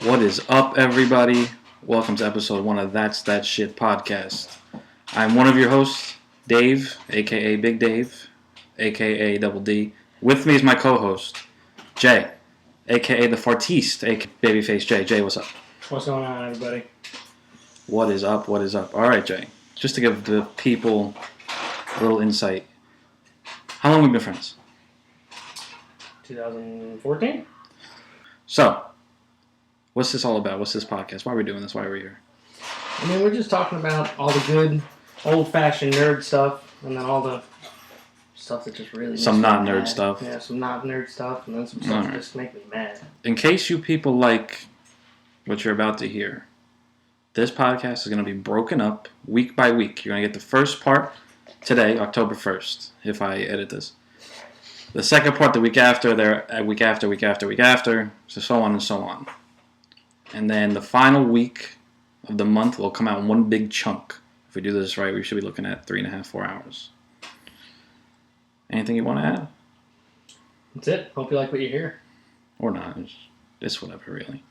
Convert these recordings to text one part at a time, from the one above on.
What is up, everybody? Welcome to episode 1 of That's That Shit podcast. I'm one of your hosts, Dave, a.k.a. Big Dave, a.k.a. Double D. With me is my co-host, Jay, a.k.a. The Fartiste, a.k.a. Babyface Jay. Jay, what's up? What's going on, everybody? What is up? What is up? All right, Jay. Just to give the people a little insight. How long have we been friends? 2014? So, what's this all about? What's this podcast? Why are we doing this? Why are we here? I mean, we're just talking about all the good, old-fashioned nerd stuff, and then all the stuff that just really... Some not-nerd stuff. Yeah, some not-nerd stuff, and then some stuff that just make me mad. In case you people like what you're about to hear, this podcast is going to be broken up week by week. You're going to get the first part today, October 1st, if I edit this. The second part the week after, week after, so on and so on. And then the final week of the month will come out in one big chunk. If we do this right, we should be looking at 3.5, 4 hours. Anything you want to add? That's it. Hope you like what you hear. Or not. It's whatever, really.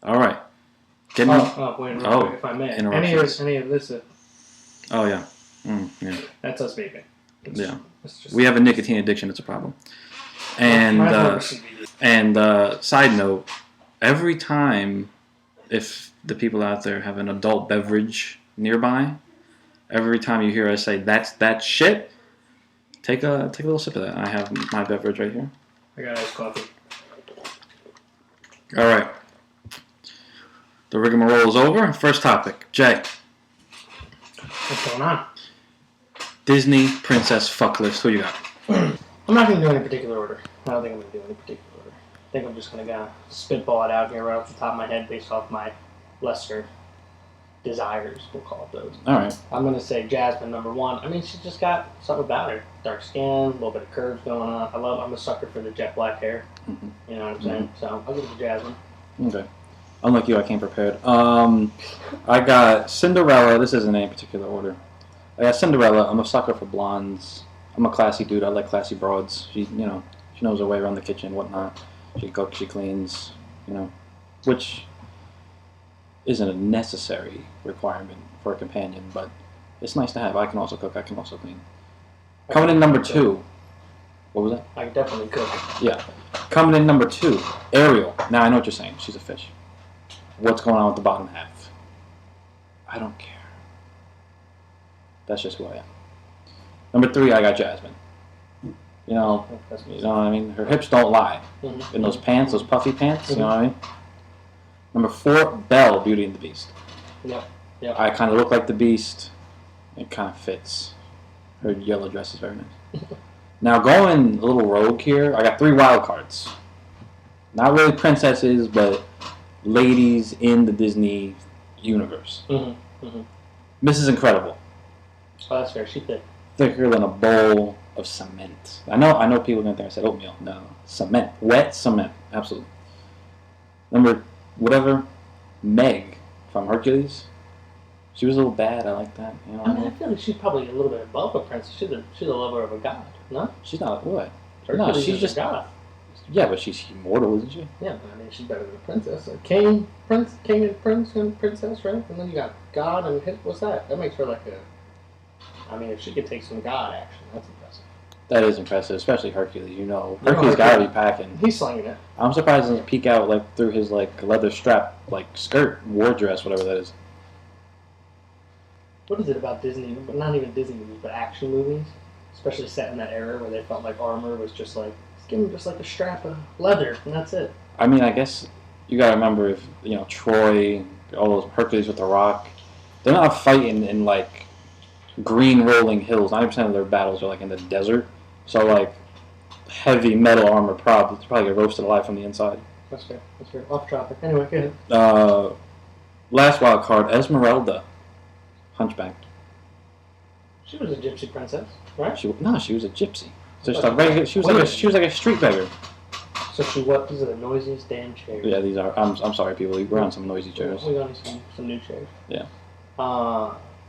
All right. Wait, if I may. Any of this... Oh, yeah. Yeah. That's us vaping. We have a nicotine addiction. It's a problem. And side note, every time, if the people out there have an adult beverage nearby, every time you hear us say, that's that shit, take a little sip of that. I have my beverage right here. I got iced coffee. All right. The rigmarole is over. First topic. Jay. What's going on? Disney princess fuck list. Who you got? I'm not going to do any particular order. I don't think I'm going to do any particular order. I think I'm just going to spitball it out here right off the top of my head based off my lesser desires, we'll call it those. All right. I'm going to say Jasmine, number 1. I mean, she's just got something about her. Dark skin, a little bit of curves going on. I'm a sucker for the jet black hair. Mm-hmm. You know what I'm saying? So I'll give it to Jasmine. Okay. Unlike you, I came prepared. I got Cinderella. This isn't in any particular order. I got Cinderella. I'm a sucker for blondes. I'm a classy dude. I like classy broads. She knows her way around the kitchen and whatnot. She cooks, she cleans, which isn't a necessary requirement for a companion, but it's nice to have. I can also cook. I can also clean. Coming in number 2. What was that? I can definitely cook. Yeah. Coming in number 2, Ariel. Now I know what you're saying. She's a fish. What's going on with the bottom half? I don't care. That's just who I am. Number 3, I got Jasmine. You know what I mean? Her hips don't lie. Mm-hmm. In those pants, those puffy pants, you know what I mean? Number 4, Belle, Beauty and the Beast. Yep. I kind of look like the Beast. It kind of fits. Her yellow dress is very nice. Now, going a little rogue here, I got 3 wild cards. Not really princesses, but ladies in the Disney universe. Mm-hmm. Mm-hmm. Mrs. Incredible. Oh, that's fair. She thick. Thicker than a bowl of cement. I know people are going to think I said oatmeal. No. Cement. Wet cement. Absolutely. Number, Meg from Hercules. She was a little bad. I like that. You know I feel like she's probably a little bit above a princess. She's a lover of a god, no? She's not, what? Hercules she's just a god. Yeah, but she's immortal, isn't she? Yeah, I mean, she's better than a princess. A king and prince and princess, right? And then you got god and what's that? That makes her like a... I mean, if she could take some god action, that's impressive. That is impressive, especially Hercules. Hercules got to be packing. He's slinging it. I'm surprised he doesn't peek out through his leather strap skirt, war dress, whatever that is. What is it about Disney? But not even Disney movies, but action movies, especially set in that era where they felt like armor was just give them just a strap of leather, and that's it. I mean, I guess you got to remember if Troy, all those Hercules with the Rock, they're not fighting in green rolling hills. 90% of their battles are in the desert. So heavy metal armor probably get roasted alive from the inside. That's fair. Off topic. Anyway, go ahead. Last wild card, Esmeralda, Hunchback. She was a gypsy princess, right? She was a gypsy. So she was like a street beggar. So she what? These are the noisiest damn chairs. Yeah, these are. I'm sorry, people. We're on some noisy chairs. We got some new chairs. Yeah.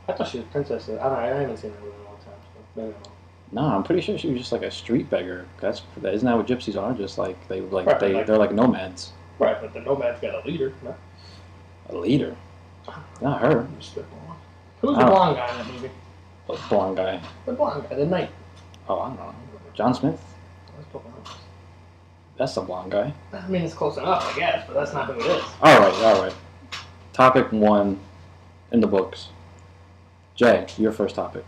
I thought she was a princess. I haven't seen her in a long time. So maybe I'm wrong. No, I'm pretty sure she was just a street beggar. Isn't that what gypsies are? Just they're like nomads. Right, but the Nomad's got a leader. No? A leader. Not her. I'm just spitballing. Who's the blonde guy in that movie? The blonde guy. The blonde guy, the knight. Oh, I don't know. John Smith? That's Pocahontas. That's the blonde guy. I mean, it's close enough, I guess, but that's not who it is. Alright. Topic 1 in the books. Jay, your first topic.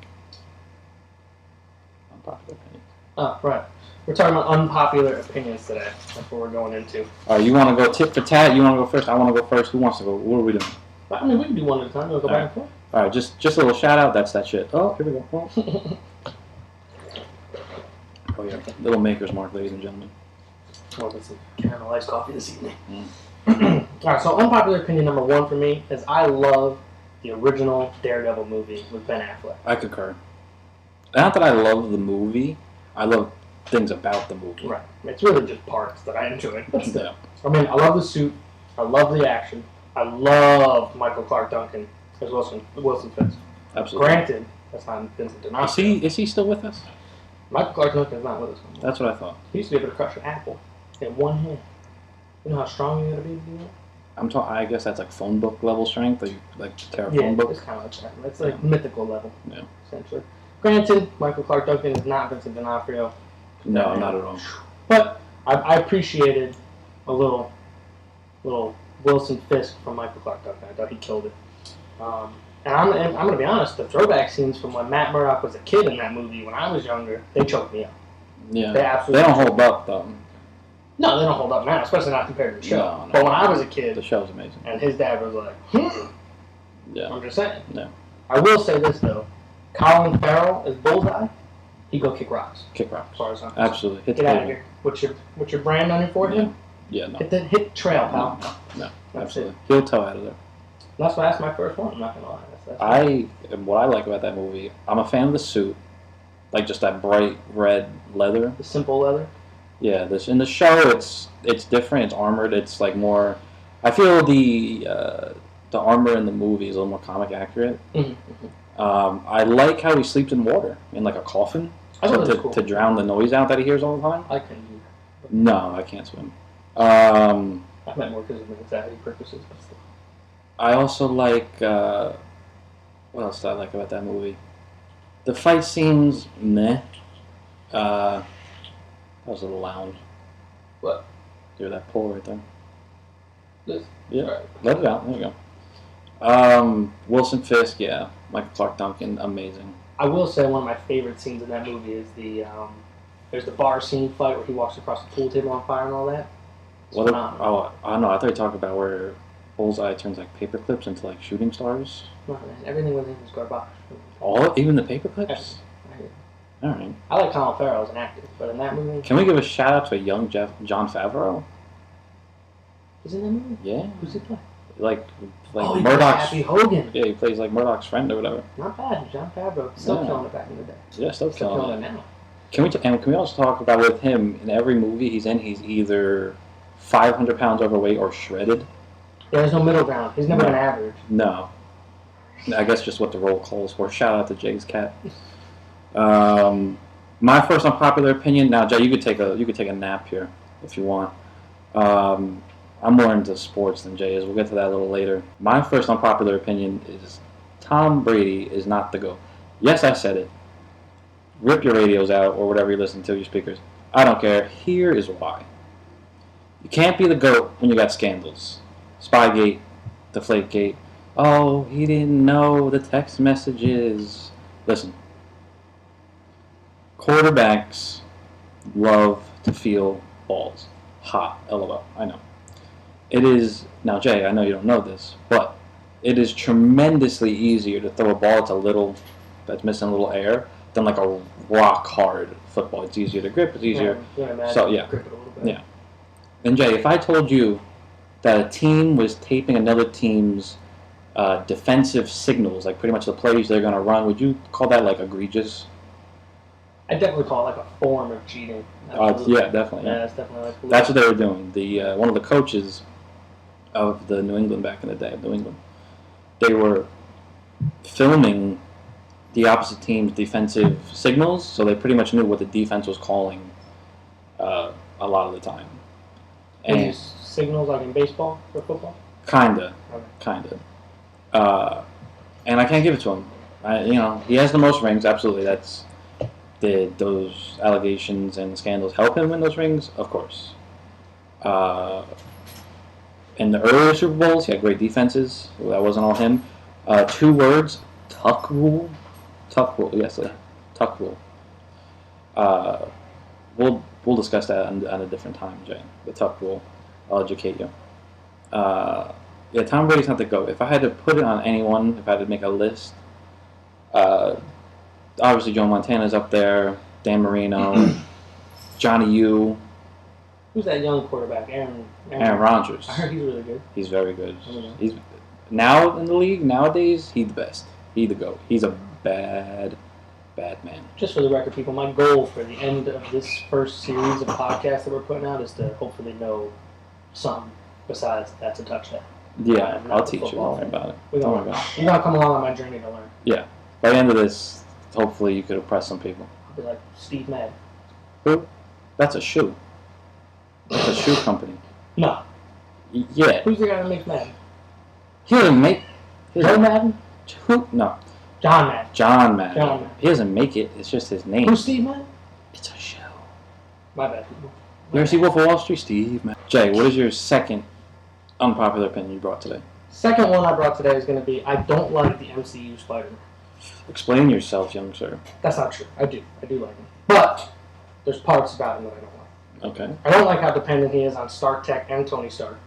Unpopular opinion. Oh, right. We're talking about unpopular opinions today. That's what we're going into. Alright, you want to go tit for tat? You want to go first? I want to go first. Who wants to go? What are we doing? I mean, we can do one at a time. We'll go back and forth. Alright, just a little shout out. That's that shit. Oh, here we go. Oh, yeah. Little maker's mark, ladies and gentlemen. Well, this is caramelized coffee this evening. Alright, so unpopular opinion number 1 for me is I love the original Daredevil movie with Ben Affleck. I concur. Not that I love the movie. I love things about the movie. Right. It's really just parts that I enjoy. But still. Yeah. I mean, I love the suit. I love the action. I love Michael Clark Duncan as Wilson Fisk. Absolutely. Granted, that's not Vincent D'Onofrio. Is he still with us? Michael Clark Duncan is not with us anymore. That's what I thought. He used to be able to crush an apple in one hand. You know how strong you gotta be to do that? I guess that's like phone book level strength, like tear a Yeah, phone book. it's kind of like that. It's like mythical level, Yeah. essentially. Granted, Michael Clark Duncan is not Vincent D'Onofrio. No, not at all. But I appreciated a little Wilson Fisk from Michael Clark Duncan. I thought he killed it. And I'm going to be honest, the throwback scenes from when Matt Murdock was a kid in that movie when I was younger, they choked me up. Yeah. They absolutely don't hold up, though. No, they don't hold up now, especially not compared to the show. No. But when I was a kid, The show's amazing. and his dad was like, Yeah. I'm just saying. Yeah. I will say this, though. Colin Farrell as Bullseye, he'd go kick rocks. Kick rocks. As far as I'm concerned. Absolutely. Hit Get the out of table. here. What's your brand on your forehead? Yeah, no. Hit trail, pal. No, That's absolutely. it. Heel toe out of there. That's why that's my first one. I'm not gonna lie. What I like about that movie, I'm a fan of the suit, like just that bright red leather. The simple leather. Yeah, this in the show it's different. It's armored. It's like more. I feel the armor in the movie is a little more comic accurate. Mm-hmm. I like how he sleeps in water in like a coffin to drown the noise out that he hears all the time. I couldn't do that. No, I can't swim. I meant more because of anxiety purposes. But still. I also like. What else do I like about that movie? The fight scenes, meh. That was a little loud. What? Hear that pull right there? This? Yeah. Right. Let it out. There you go. Wilson Fisk, yeah. Michael Clark Duncan, amazing. I will say one of my favorite scenes in that movie is there's the bar scene fight where he walks across the pool table on fire and all that. It's phenomenal. I don't know. I thought you talked about where Bullseye turns like paper clips into like shooting stars. No, man, everything with him is garbage. Even the paper clips? All right. I like Colin Farrell as an actor, but in that movie... Can we give a shout out to a young John Favreau? He's in that movie? Yeah. Who's he play? Like he plays Murdoch's... Happy Hogan. Yeah, he plays like Murdoch's friend or whatever. Not bad. John Favreau. Still killing it back in the day. Yeah, still killing it now. Can we also talk about with him, in every movie he's in, he's either 500 pounds overweight or shredded? Yeah, there's no middle ground. He's never an average. No. I guess just what the role calls for. Shout out to Jay's cat. My first unpopular opinion. Now, Jay, you could take a nap here if you want. I'm more into sports than Jay is. We'll get to that a little later. My first unpopular opinion is Tom Brady is not the GOAT. Yes, I said it. Rip your radios out or whatever you listen to, your speakers. I don't care. Here is why. You can't be the GOAT when you got scandals. Spygate, Deflategate. Oh, he didn't know the text messages. Listen. Quarterbacks love to feel balls. Hot. LOL. I know. It is... Now, Jay, I know you don't know this, but it is tremendously easier to throw a ball that's missing a little air than like a rock-hard football. It's easier to grip. It's easier. So, yeah. Grip it a little bit. Yeah. And, Jay, if I told you that a team was taping another team's defensive signals, like pretty much the plays they're going to run, would you call that like egregious? I definitely call it like a form of cheating. Yeah, definitely. Yeah, that's definitely like... That's what they were doing. The one of the coaches of the New England back in the day, of New England, they were filming the opposite team's defensive signals, so they pretty much knew what the defense was calling a lot of the time. He uses signals like in baseball or football? Kinda. And I can't give it to him. He has the most rings. Absolutely, did those allegations and scandals help him win those rings? Of course. In the earlier Super Bowls, he had great defenses. That wasn't all him. 2 words: tuck rule. Tuck rule. Yes, tuck rule. We'll discuss that on a different time, Jay. The tuck rule. I'll educate you. Tom Brady's not the GOAT. If I had to put it on anyone, if I had to make a list, obviously Joe Montana's up there, Dan Marino, Johnny U. Who's that young quarterback? Aaron Rodgers. I heard he's really good. He's very good. He's now in the league nowadays. He's the best. He's the GOAT. He's a bad man. Just for the record, people, my goal for the end of this first series of podcasts that we're putting out is to hopefully know something besides that's a touchdown. Yeah, I'll teach you. Don't worry about it. You're going to come along on my journey to learn. Yeah. By the end of this, hopefully you could impress some people. I'll be like Steve Madden. Who? That's a shoe. That's a shoe company. No. Yeah. Who's the guy that makes Madden? He doesn't make... Joe Madden? Who? No. John Madden. John Madden. He doesn't make it. It's just his name. Who's Steve Madden? It's a shoe. My bad. You ever see Wolf of Wall Street? Steve Madden. Jay, what is your second unpopular opinion you brought today? Second one I brought today is going to be, I don't like the MCU Spider-Man. Explain yourself, young sir. That's not true. I do like him. But there's parts about him that I don't like. Okay. I don't like how dependent he is on Stark Tech and Tony Stark.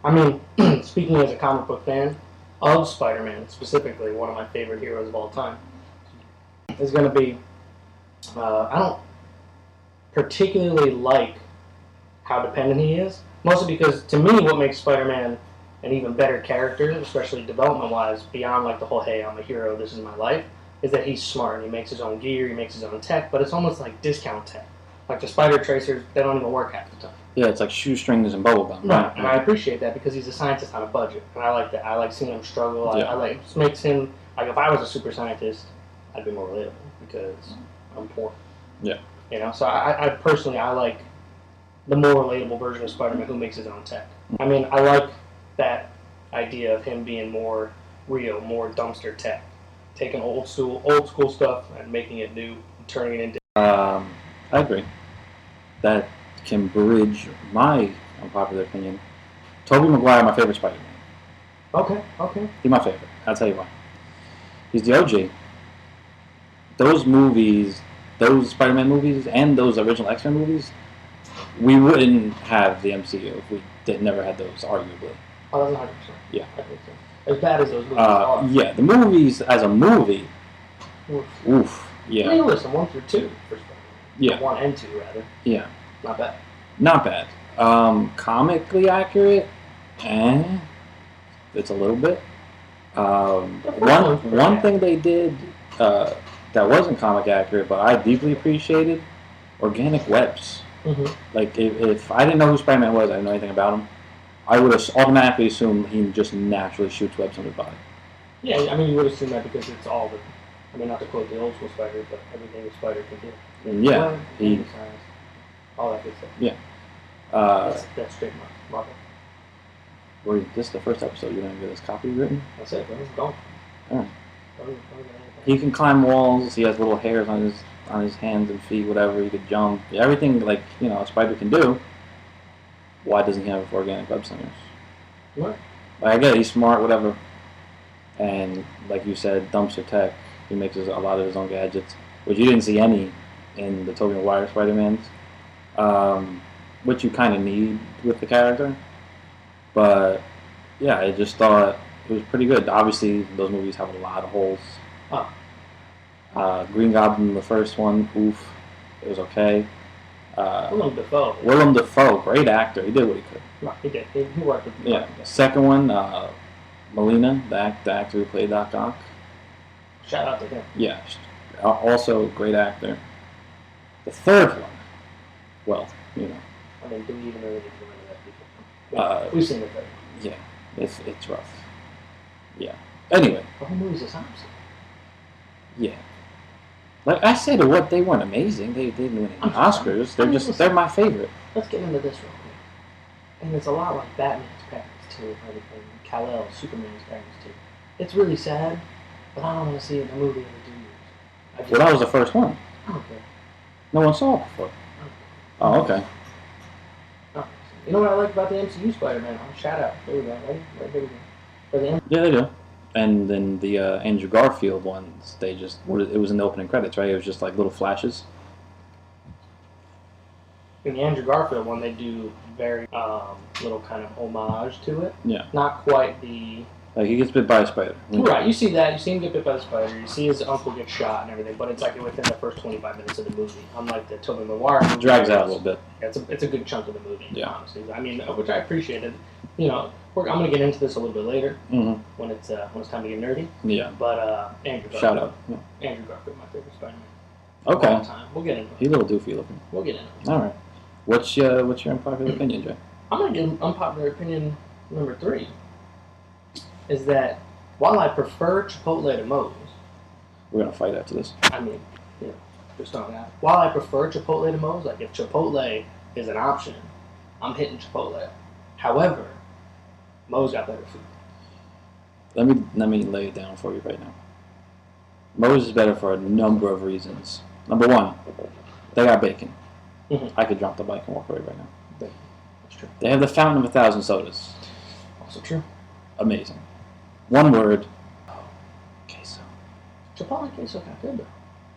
I mean, speaking as a comic book fan of Spider-Man, specifically one of my favorite heroes of all time, is going to be, I don't particularly like how dependent he is. Mostly because, to me, what makes Spider-Man an even better character, especially development-wise, beyond like the whole, hey, I'm a hero, this is my life, is that he's smart and he makes his own gear, he makes his own tech, but it's almost like discount tech. Like the spider tracers, they don't even work half the time. Yeah, it's like shoestrings and bubblegum. Right, and I appreciate that because he's a scientist on a budget, and I like that. I like seeing him struggle. I like it makes him, like if I was a super scientist, I'd be more relatable because I'm poor. Yeah. So I personally, I like the more relatable version of Spider-Man who makes his own tech. I mean, I like that idea of him being more real, more dumpster tech, taking old school stuff and making it new, and turning it into. I agree. That can bridge my unpopular opinion. Tobey Maguire, my favorite Spider-Man. Okay. He's my favorite. I'll tell you why. He's the OG. Those movies, those Spider-Man movies, and those original X-Men movies, we wouldn't have the MCU if we never had those, arguably. Oh, that's 100%. Yeah. I think so. As bad as those movies are. Yeah, the movies as a movie, oof. Yeah. I mean, listen, 1 through 2 for Spider-Man. Yeah. 1 and 2, rather. Yeah. Not bad. Not bad. Comically accurate, it's a little bit. One thing they did that wasn't comic accurate, but I deeply appreciated, organic webs. Mm-hmm. Like if I didn't know who Spider-Man was, I didn't know anything about him, I would have automatically assumed he just naturally shoots webs on his body. Yeah, I mean you would assume that because it's all the, I mean not to quote the old school Spider, but everything the Spider can do. And yeah, all that good stuff. Yeah. That's straight Marvel. This is the first episode. You're gonna get his copy written. That's it. Let's go. All right. He can climb walls. He has little hairs on his hands and feet. Whatever. He could jump. Everything like a spider can do. Why doesn't he have organic web slingers? What? Like, I get it, he's smart. Whatever. And like you said, dumpster tech. He makes a lot of his own gadgets, which you didn't see any in the Tobey Maguire Spider-Mans, which you kind of need with the character. But yeah, I just thought it was pretty good. Obviously, those movies have a lot of holes. Green Goblin, the first one, oof, it was okay. Willem Dafoe, great actor. He did what he could. No, he did. He worked with the Yeah. Second one, Molina, the actor who played Doc Ock. Shout out to him. Yeah, also a great actor. The third one, well, I mean, do we even really need to go into that? People? We've seen the third one. Yeah, it's rough. Yeah. Anyway. The whole movie's a opposite. Yeah. Like I said, they weren't amazing. They didn't win any Oscars. They're my favorite. Let's get into this real quick. And it's a lot like Batman's parents too, and Kal-El, Superman's parents too. It's really sad, but I don't want to see it in a movie every 2 years. Well, that was the first one. I don't care. No one saw it before. Oh, okay. You know what I like about the MCU Spider-Man? Oh, shout out. There we go. Right there we go. For the Yeah, they do. And then the Andrew Garfield ones, it was in the opening credits, right? It was just like little flashes. In the Andrew Garfield one, they do very little kind of homage to it. Yeah. Not quite the... Like, he gets bit by a spider. Right, you see that. You see him get bit by the spider. You see his uncle get shot and everything, but it's like within the first 25 minutes of the movie. Unlike the Tobey Maguire movie. It drags out a little bit. Yeah, it's a good chunk of the movie, yeah. honestly. I mean, which I appreciated. You know, I'm going to get into this a little bit later when it's time to get nerdy. Yeah. But Andrew Garfield. Shout out. Yeah. Andrew Garfield, my favorite Spider-Man. Okay. All time. We'll get into it. He's a little doofy looking. We'll get into it. All right. What's your unpopular opinion, Jay? I'm going to give unpopular opinion number 3. Is that while I prefer Chipotle to Moe's, We're gonna fight after this. I mean, just on that. While I prefer Chipotle to Moe's, like if Chipotle is an option, I'm hitting Chipotle. However, Moe's got better food. Let me lay it down for you right now. Moe's is better for a number of reasons. Number one, they got bacon. I could drop the bike and walk away right now. That's true. They have the fountain of 1,000 sodas. Also true. Amazing. One word. Queso. Chipotle queso got good though.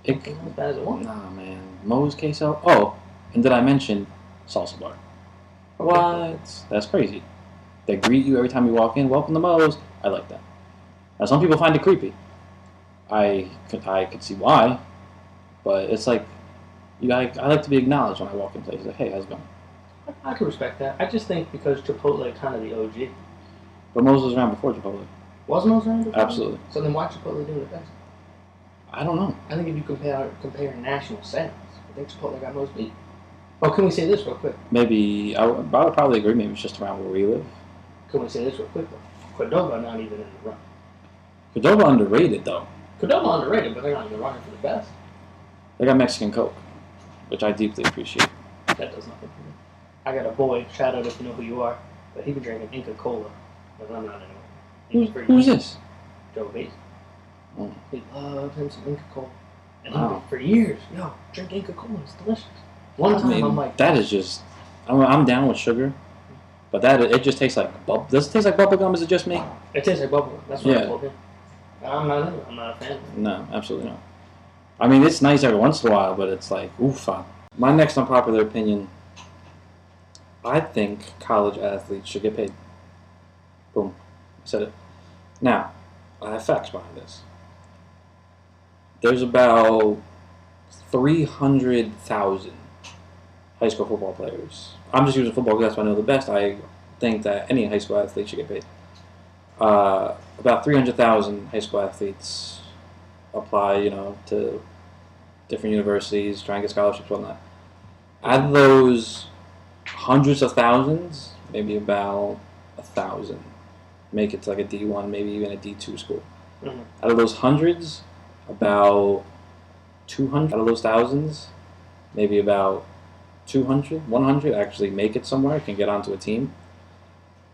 It's not as bad as it was. Nah, man. Moe's queso. Oh, and did I mention salsa bar? What? That's crazy. They greet you every time you walk in. Welcome to Moe's. I like that. Now, some people find it creepy. I could see why, but it's like, I like to be acknowledged when I walk in places. Like, hey, how's it going? I can respect that. I just think because Chipotle kind of the OG. But Moe's was around before Chipotle. Was Moe's around before? Absolutely. So then why Chipotle doing it best? I don't know. I think if you compare national sales, I think Chipotle got most beat. Oh, can we say this real quick? Maybe, I would probably agree. Maybe it's just around where we live. Can we say this real quick though? Cordova not even in the run. Cordova underrated, though. Cordova underrated, but they're not in the running for the best. They got Mexican Coke, which I deeply appreciate. That does nothing for me. I got a boy, shout out if you know who you are, but he be drinking Inca Cola. But I'm not anymore. Who's this? Joe Bates. Oh. He loves him some Inca Cola. And Wow. for years, drink Inca Cola, it's delicious. One time I'm like... That is just... I'm down with sugar, but it just tastes like... Does it taste like bubble gum? Is it just me? It tastes like bubble gum. That's what I told him. I'm not a fan of it. No, absolutely not. I mean, it's nice every once in a while, but it's like, oofa. My next unpopular opinion, I think college athletes should get paid. Boom. I said it. Now, I have facts behind this. There's about 300,000 high school football players. I'm just using football because that's what I know the best. I think that any high school athlete should get paid. About 300,000 high school athletes apply, to different universities, try and get scholarships, whatnot. Out of those hundreds of thousands, maybe about 1,000 make it to like a D1, maybe even a D2 school. Mm-hmm. Out of those hundreds, about 200 out of those thousands, maybe about 200, 100 actually make it somewhere, can get onto a team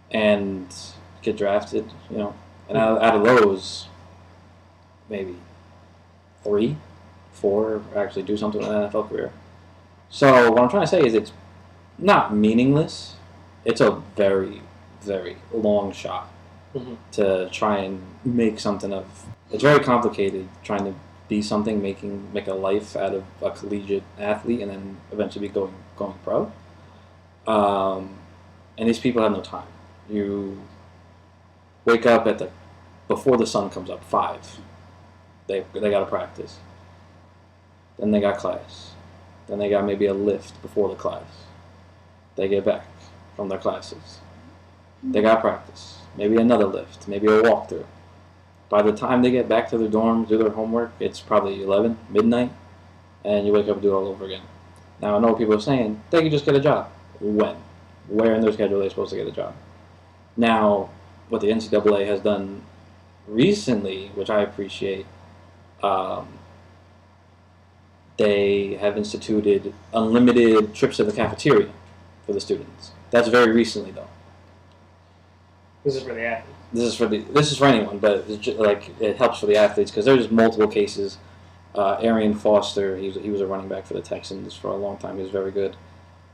and get drafted, And out of those, maybe 3, 4 actually do something in an NFL career. So what I'm trying to say is it's not meaningless. It's a very, very long shot to try and make something of. It's very complicated trying to be something, make a life out of a collegiate athlete, and then eventually be going pro. And these people have no time. You wake up before the sun comes up, 5. They got to practice. Then they got class. Then they got maybe a lift before the class. They get back from their classes. They got practice. Maybe another lift. Maybe a walkthrough. By the time they get back to their dorm, do their homework, it's probably 11, midnight, and you wake up and do it all over again. Now, I know what people are saying. They can just get a job. When? Where in their schedule are they supposed to get a job? Now, what the NCAA has done recently, which I appreciate, they have instituted unlimited trips to the cafeteria for the students. That's very recently though. This is for the athletes. This is for anyone, but it helps for the athletes because there's multiple cases. Arian Foster, he was a running back for the Texans for a long time. He was very good.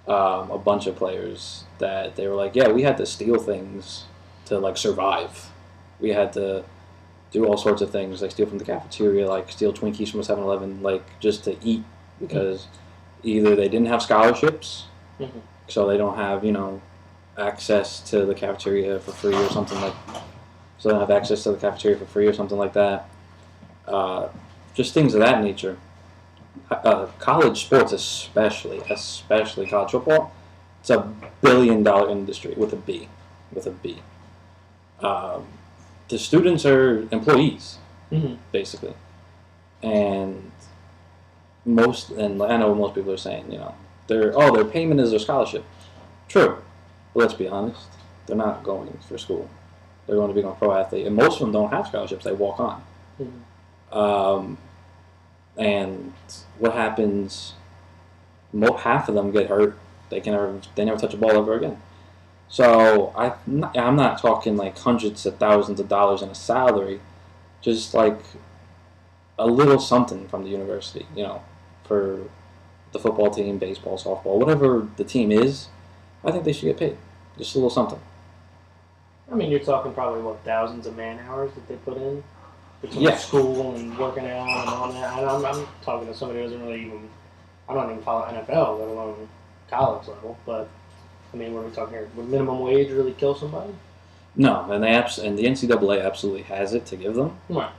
A bunch of players that they were like, yeah, we had to steal things to like survive. We had to do all sorts of things, like steal from the cafeteria, like steal Twinkies from a 7-Eleven, like just to eat because either they didn't have scholarships, so they don't have access to the cafeteria for free or something like. So they don't have access to the cafeteria for free or something like that. Just things of that nature. College sports, especially college football, it's a billion-dollar industry with a B. The students are employees, basically, and I know most people are saying, their payment is their scholarship. True, but let's be honest, they're not going for school. They're going to become a pro athlete, and most of them don't have scholarships. They walk on. And what happens? Half of them get hurt. They never touch a ball ever again. So I'm not talking like hundreds of thousands of dollars in a salary, just like a little something from the university, for the football team, baseball, softball, whatever the team is. I think they should get paid, just a little something. I mean, you're talking probably thousands of man hours that they put in between school and working out and all that. I'm talking to somebody who doesn't really I don't even follow NFL, let alone college level. But I mean, what are we talking here? Would minimum wage really kill somebody? No, and the NCAA absolutely has it to give them. Right.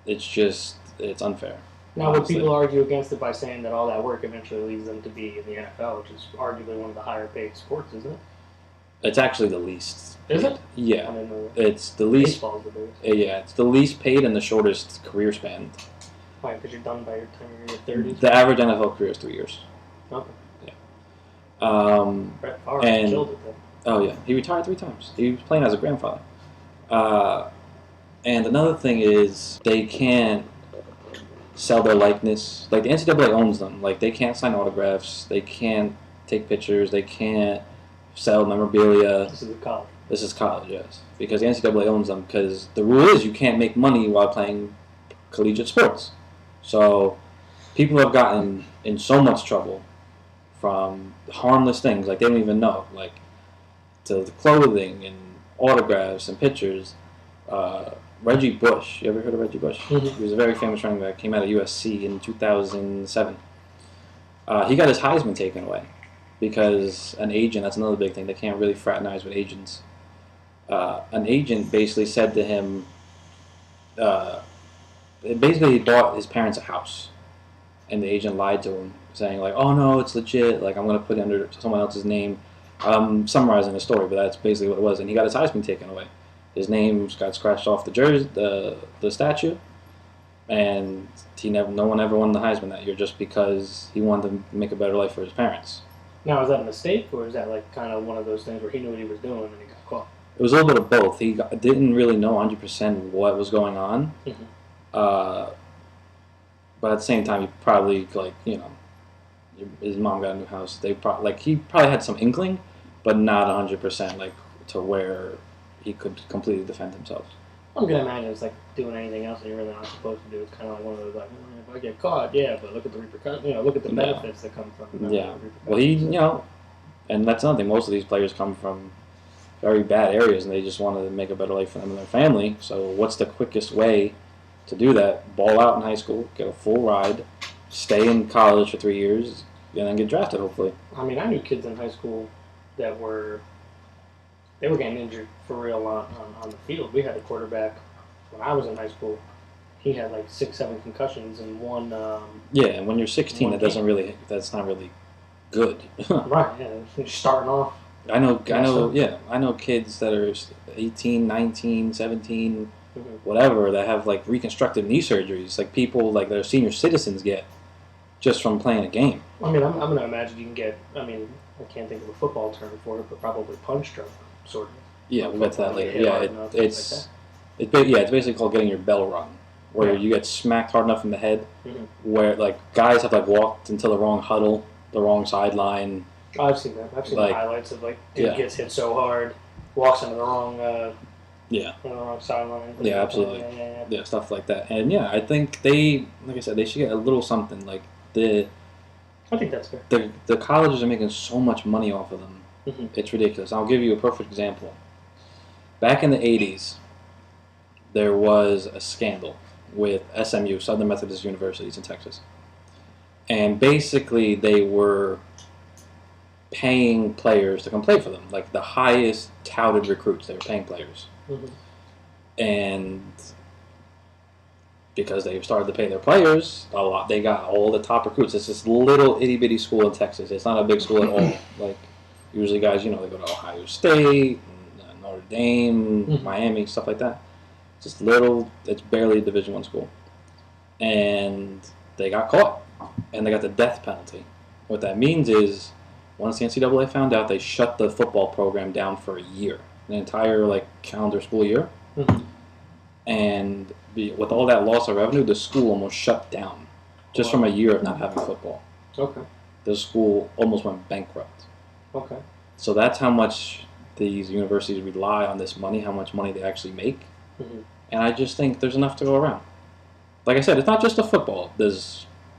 It's unfair. Now, would people argue against it by saying that all that work eventually leads them to be in the NFL, which is arguably one of the higher paid sports, isn't it? It's actually the least. Is it? Yeah. It's the least. Baseball's the biggest. Yeah, it's the least paid and the shortest career span. Why? Because you're done by your time you're in your 30s? The average NFL career is 3 years. Okay. Yeah. Brett Favre killed it, though. Oh, yeah. He retired 3 times. He was playing as a grandfather. And another thing is they can't sell their likeness. Like, the NCAA owns them. Like, they can't sign autographs. They can't take pictures. They can't sell memorabilia. This is college, yes. Because the NCAA owns them. Because the rule is you can't make money while playing collegiate sports. So people have gotten in so much trouble from harmless things, like they don't even know, like to the clothing and autographs and pictures. Reggie Bush, you ever heard of Reggie Bush? Mm-hmm. He was a very famous running back, came out of USC in 2007. He got his Heisman taken away because an agent, that's another big thing, they can't really fraternize with agents. An agent basically said to him, he bought his parents a house, and the agent lied to him, saying like, "Oh no, it's legit. Like I'm gonna put it under someone else's name." I'm summarizing the story, but that's basically what it was. And he got his Heisman taken away. His name got scratched off the jersey, the statue, and no one ever won the Heisman that year just because he wanted to make a better life for his parents. Now, is that a mistake, or is that like kind of one of those things where he knew what he was doing and he got caught? It was a little bit of both. He didn't really know 100% what was going on. Mm-hmm. But at the same time, he probably his mom got a new house. He probably had some inkling, but not 100% like to where he could completely defend himself. I'm gonna imagine it's like doing anything else that you're really not supposed to do. It's kind of like one of those like, if I get caught, yeah, but look at the repercussions. Look at the benefits that come from. Yeah. Well, and that's another thing. Most of these players come from very bad areas, and they just want to make a better life for them and their family. So, what's the quickest way to do that? Ball out in high school, get a full ride, stay in college for 3 years, and then get drafted, hopefully. I mean, I knew kids in high school that were getting injured for real on the field. We had a quarterback when I was in high school. He had like 6-7 concussions and one. Yeah, and when you're 16, that's not really good. Right. Yeah, you're starting off. I know, kids that are 18, 19, 17, whatever, that have like reconstructive knee surgeries, like people like their senior citizens get just from playing a game. I mean, I'm going to imagine you can get, I can't think of a football term for it, but probably punch stroke, sort of. Yeah, we'll get to that later. Yeah, it's basically called getting your bell rung, where you get smacked hard enough in the head, where like guys have like walked into the wrong huddle, the wrong sideline, Oh, I've seen that. I've seen the highlights of dude gets hit so hard, walks into the wrong sideline. Yeah, absolutely. Yeah, stuff like that. And yeah, I think they should get a little something like the. I think that's fair. The colleges are making so much money off of them. Mm-hmm. It's ridiculous. I'll give you a perfect example. Back in the 80s, there was a scandal with SMU, Southern Methodist Universities in Texas. And basically, they were paying players to come play for them. Like the highest touted recruits, they were paying players. Mm-hmm. And because they started to pay their players a lot, they got all the top recruits. It's this little itty bitty school in Texas. It's not a big school at all. Like usually, guys, they go to Ohio State, Notre Dame, Miami, stuff like that. Just little. It's barely a Division I school, and they got caught, and they got the death penalty. What that means is, once the NCAA found out, they shut the football program down for a year, an entire calendar school year. Mm-hmm. And with all that loss of revenue, the school almost shut down just from a year of not having football. Okay. The school almost went bankrupt. Okay. So that's how much these universities rely on this money, how much money they actually make. Mm-hmm. And I just think there's enough to go around. Like I said, it's not just the football. Do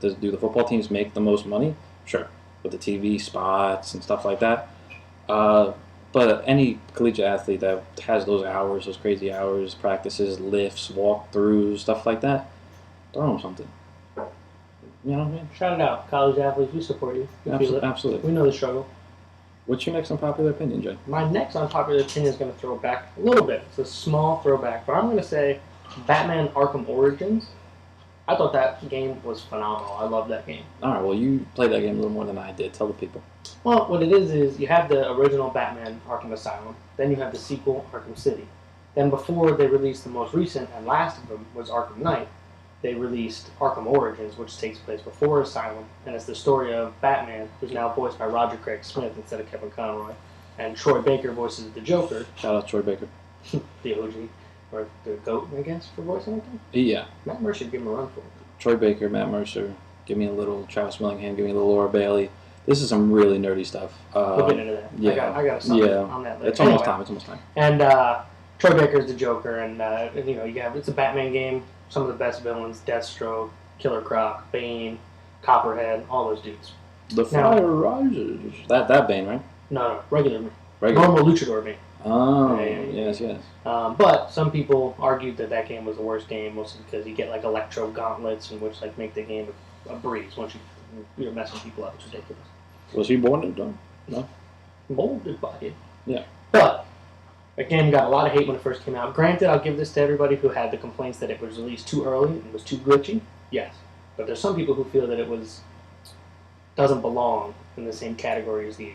the football teams make the most money? Sure. With the TV spots and stuff like that. But any collegiate athlete that has those hours, those crazy hours, practices, lifts, walkthroughs, stuff like that, throw them something. You know what I mean? Shout it out. College athletes, we support you. Absolutely. We know the struggle. What's your next unpopular opinion, Jay? My next unpopular opinion is going to throw back a little bit. It's a small throwback, but I'm going to say Batman Arkham Origins. I thought that game was phenomenal. I love that game. All right, well, you played that game a little more than I did. Tell the people. Well, what it is you have the original Batman Arkham Asylum. Then you have the sequel, Arkham City. Then before they released the most recent and last of them was Arkham Knight, they released Arkham Origins, which takes place before Asylum. And it's the story of Batman, who's now voiced by Roger Craig Smith instead of Kevin Conroy. And Troy Baker voices the Joker. Shout out Troy Baker. The OG. Or the GOAT, I guess, for voicing it. Yeah. Matt Mercer, give him a run for it. Troy Baker, Matt Mercer, give me a little Travis Willingham, give me a little Laura Bailey. This is some really nerdy stuff. We'll get into that. Yeah. I got something on that later. It's almost time. And Troy Baker's the Joker, and it's a Batman game. Some of the best villains: Deathstroke, Killer Croc, Bane, Copperhead, all those dudes. The Fire Rises. That Bane, right? No, regular Bane. Normal Luchador Bane. Oh, yes. But some people argued that game was the worst game, mostly because you get electro gauntlets, in which make the game a breeze once you're messing people up. It's ridiculous. Was he born in it? No. Molded by it. Yeah. But again, got a lot of hate when it first came out. Granted, I'll give this to everybody who had the complaints that it was released too early and was too glitchy. Yes, but there's some people who feel that it doesn't belong in the same category as the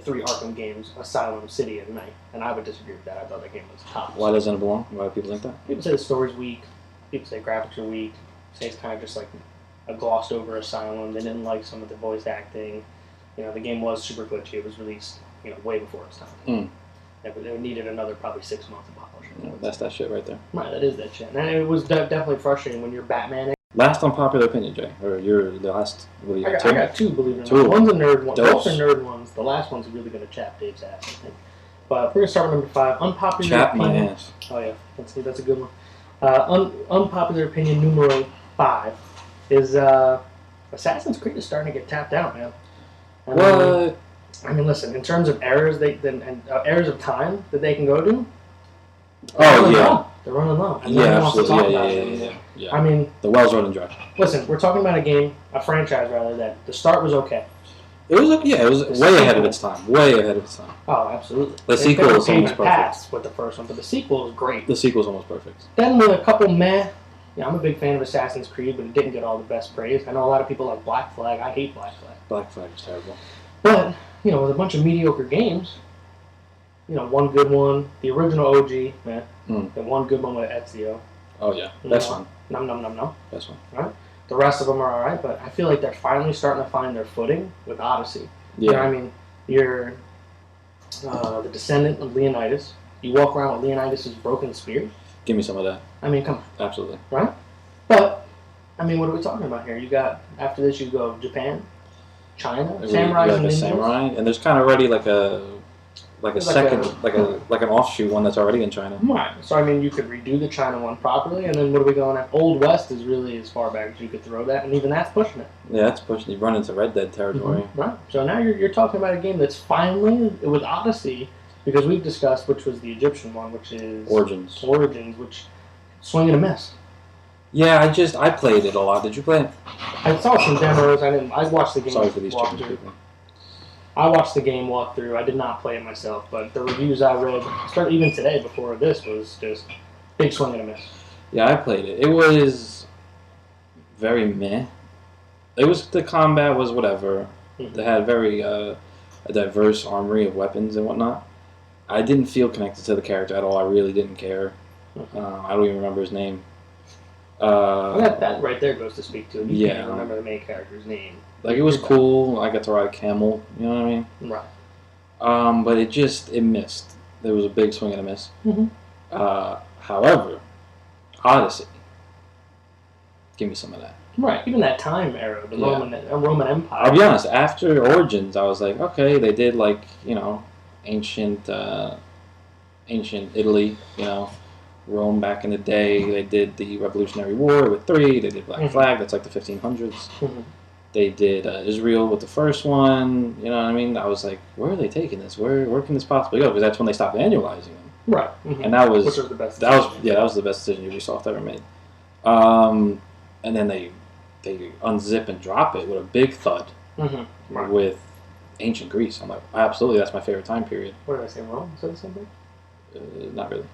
three Arkham games, Asylum, City, and Night. And I would disagree with that. I thought that game was top. Why doesn't it belong? Why do people think that? People say the story's weak. People say graphics are weak. Say it's kind of just a glossed over Asylum. They didn't like some of the voice acting. The game was super glitchy. It was released, way before its time. It needed another probably 6 months of polishing. Yeah, that's that shit right there. Right, that is that shit. And it was definitely frustrating when you're Batman. Last unpopular opinion, Jay, or you're the last. What do you got? I got two, believe it or not. One's a nerd one. Both are nerd ones. The last one's really going to chap Dave's ass, I think. But we're going to start with number 5. Unpopular chap opinion. my ass. Oh yeah, that's a good one. Unpopular opinion numero 5 is Assassin's Creed is starting to get tapped out, man. What? I mean, listen. In terms of errors, errors of time that they can go to. They're running low. And no one wants to talk about it. Yeah. I mean, the well's running dry. Listen, we're talking about a franchise rather, that the start was okay. It was way ahead of its time. Way ahead of its time. Oh, absolutely. The sequel is almost perfect. With the first one, but the sequel is great. The sequel is almost perfect. Then with a couple meh. Yeah, I'm a big fan of Assassin's Creed, but it didn't get all the best praise. I know a lot of people like Black Flag. I hate Black Flag. Black Flag is terrible. But with a bunch of mediocre games, one good one, the original OG, man. And one good one with Ezio. Oh yeah, that's fun. No. That's fun. Right? The rest of them are alright, but I feel like they're finally starting to find their footing with Odyssey. Yeah. You know what I mean? You're the descendant of Leonidas. You walk around with Leonidas' broken spear. Give me some of that. I mean, come on. Absolutely. Right? But, I mean, what are we talking about here? After this, you go Japan. China, Like samurais a and ninjas. samurai, and there's kind of already like a There's second like an offshoot one that's already in China. Right. So I mean, you could redo the China one properly, and then what are we going at? Old West is really as far back as you could throw that, and even that's pushing it. Yeah, that's pushing. You run into Red Dead territory. Mm-hmm. Right. So now you're talking about a game that's finally with Odyssey, because we've discussed which was the Egyptian one, which is Origins, which swing and a miss. Yeah, I played it a lot. Did you play it? I saw some demos. I watched the game. Sorry for these chicken people. I watched the game walkthrough. I did not play it myself, but the reviews I read, even today before this, was just big swing and a miss. Yeah, I played it. It was very meh. The combat was whatever. Mm-hmm. They had very a diverse armory of weapons and whatnot. I didn't feel connected to the character at all. I really didn't care. Mm-hmm. I don't even remember his name. That right there goes to speak to it. You can't remember the main character's name. Like, it was cool. I got to ride a camel. You know what I mean? Right. But it missed. There was a big swing and a miss. Mm-hmm. However, Odyssey. Give me some of that. Right. Even that time era, the Roman Empire. I'll be honest. After Origins, I was like, okay, they did ancient Italy. Rome back in the day. They did the Revolutionary War with 3. They did Black Flag. That's like the 1500s. Mm-hmm. They did Israel with the first one. You know what I mean? I was like, where are they taking this? Where can this possibly go? Because that's when they stopped annualizing them. Right. Mm-hmm. And that was the best. That was the best decision Ubisoft ever made. And then they unzip and drop it with a big thud with ancient Greece. I'm like, absolutely, that's my favorite time period. What did I say? Rome? Is that the same thing? Not really.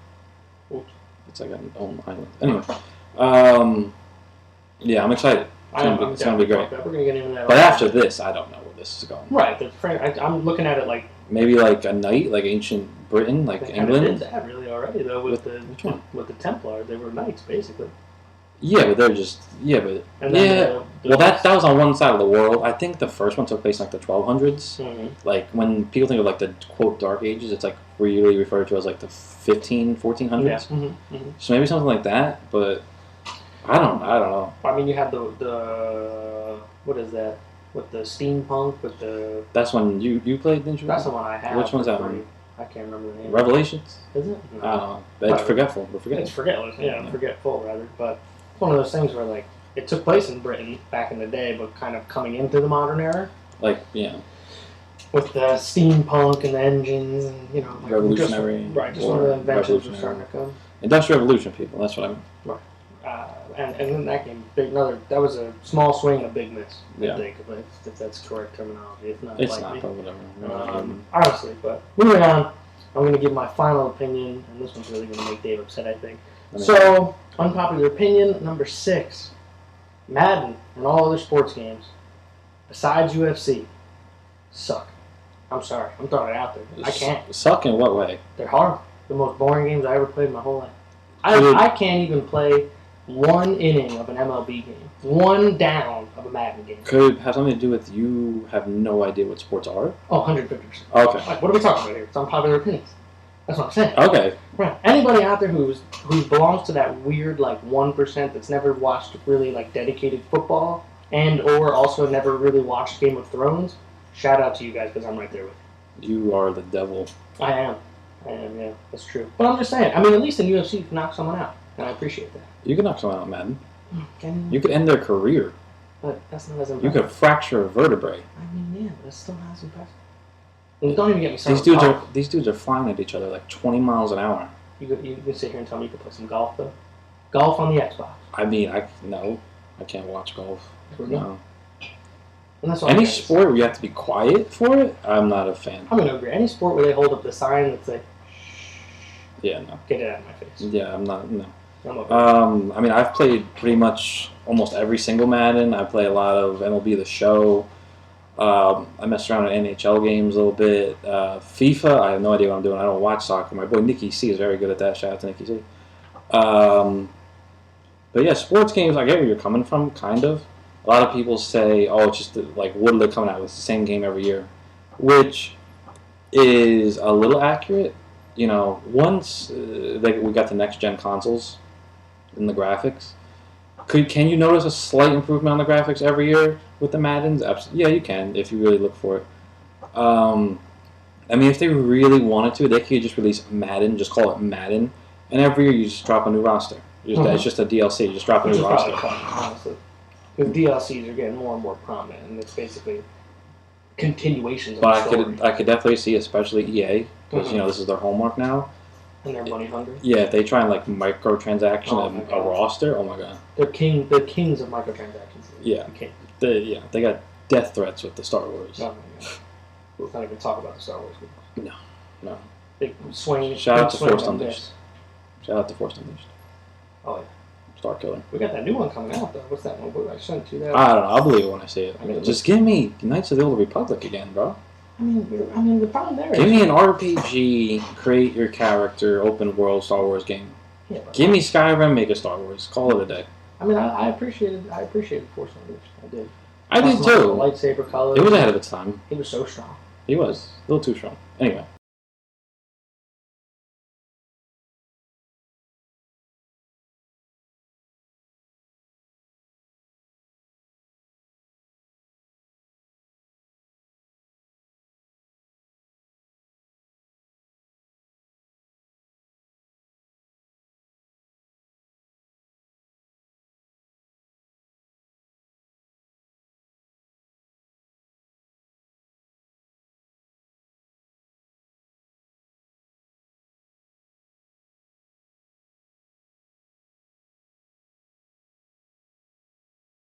Oops. It's like an own island. Anyway, yeah, I'm excited. It's gonna be great. We're gonna get into that. But after this, I don't know where this is going. Right. I'm looking at it like maybe like a knight, like ancient Britain, like England. They did that really already though with which one? With the Templars. They were knights basically. Yeah, but they're just well, that was on one side of the world. I think the first one took place in like the 1200s. Mm-hmm. Like when people think of like the quote Dark Ages, it's like really referred to as like the 1400s. Yeah. Mm-hmm. So maybe something like that, but I don't know. I mean, you have the what is that with the steampunk with the. That's one you played, didn't you? That's the one I have. Which one's that one? I can't remember the name. Revelations? Is it? No. I don't know. It's forgetful. It's forgetful. Yeah, forgetful rather. But it's one of those things where like it took place in Britain back in the day, but kind of coming into the modern era. Like, yeah. With the steampunk and the engines and like revolutionary. Just one of the inventions were starting to come. Industrial Revolution, people. That's what I mean. Right. And in that game, that was a small swing and a big miss. I think, if that's correct terminology. If not, it's not, but whatever. Honestly, but moving on, I'm going to give my final opinion, and this one's really going to make Dave upset, I think. So, unpopular opinion number 6: Madden and all other sports games, besides UFC, suck. I'm sorry, I'm throwing it out there. I can't. Suck in what way? They're hard. The most boring games I ever played in my whole life. I can't even play one inning of an MLB game, one down of a Madden game. Could it have something to do with you have no idea what sports are? Oh, 150%. Okay. Like, what are we talking about here? It's unpopular opinions. That's what I'm saying. Okay. Right. Anybody out there who belongs to that weird 1% that's never watched really dedicated football and or also never really watched Game of Thrones, shout out to you guys because I'm right there with you. You are the devil. I am, yeah, that's true. But I'm just saying, I mean, at least in UFC you can knock someone out, and I appreciate that. You can knock someone out, Madden. Can you? You could end their career. But that's not as impressive. You could fracture a vertebrae. I mean, yeah, but that's still not as impressive. And don't even get me started. These dudes are flying at each other like 20 miles an hour. You can sit here and tell me you can play some golf, though? Golf on the Xbox. I mean, I can't watch golf. No. And that's any sport where you have to be quiet for it, I'm not a fan. I'm going to agree. Any sport where they hold up the sign that's like, yeah, no. Get it out of my face. Yeah, I'm not, no. I'm okay. I mean, I've played pretty much almost every single Madden. I play a lot of MLB The Show. I messed around in NHL games a little bit. FIFA, I have no idea what I'm doing. I don't watch soccer. My boy Nicky C is very good at that. Shout out to Nicky C. But yeah, sports games, I get where you're coming from, kind of. A lot of people say, oh, it's just like, what are they coming out with? It's the same game every year. Which is a little accurate. Once we got the next-gen consoles in the graphics, can you notice a slight improvement on the graphics every year? with the Maddens. Absolutely, yeah, you can if you really look for it. I mean, if they really wanted to, they could just release Madden, just call it Madden, and every year you just drop a new roster. It's just a DLC. You just drop a Which new is roster. probably fun, honestly. Because DLCs are getting more and more prominent, and it's basically continuations of But the story. I could definitely see, especially EA, because this is their homework now. And they're money hungry. Yeah, if they try and like microtransaction a roster, oh my god. They're kings of microtransactions. Yeah. They got death threats with the Star Wars. Oh my god. Let's not even talk about the Star Wars movies. No. Big swing. Shout out to swing Force on Unleashed. this. Shout out to Force Unleashed. Oh yeah. Star Killer. We got that new one coming out though. What's that one? What, I sent you that. I don't know. I'll believe it when I see it. I mean, just give me Knights of the Old Republic again, bro. I mean, the problem there is. Give me an RPG, create your character, open world Star Wars game. Yeah, Give me Skyrim, make a Star Wars. Call it a day. I mean, I appreciated Force Unleashed. I did. I did The too. lightsaber colors. It was ahead of its time. He was so strong. He was a little too strong. Anyway.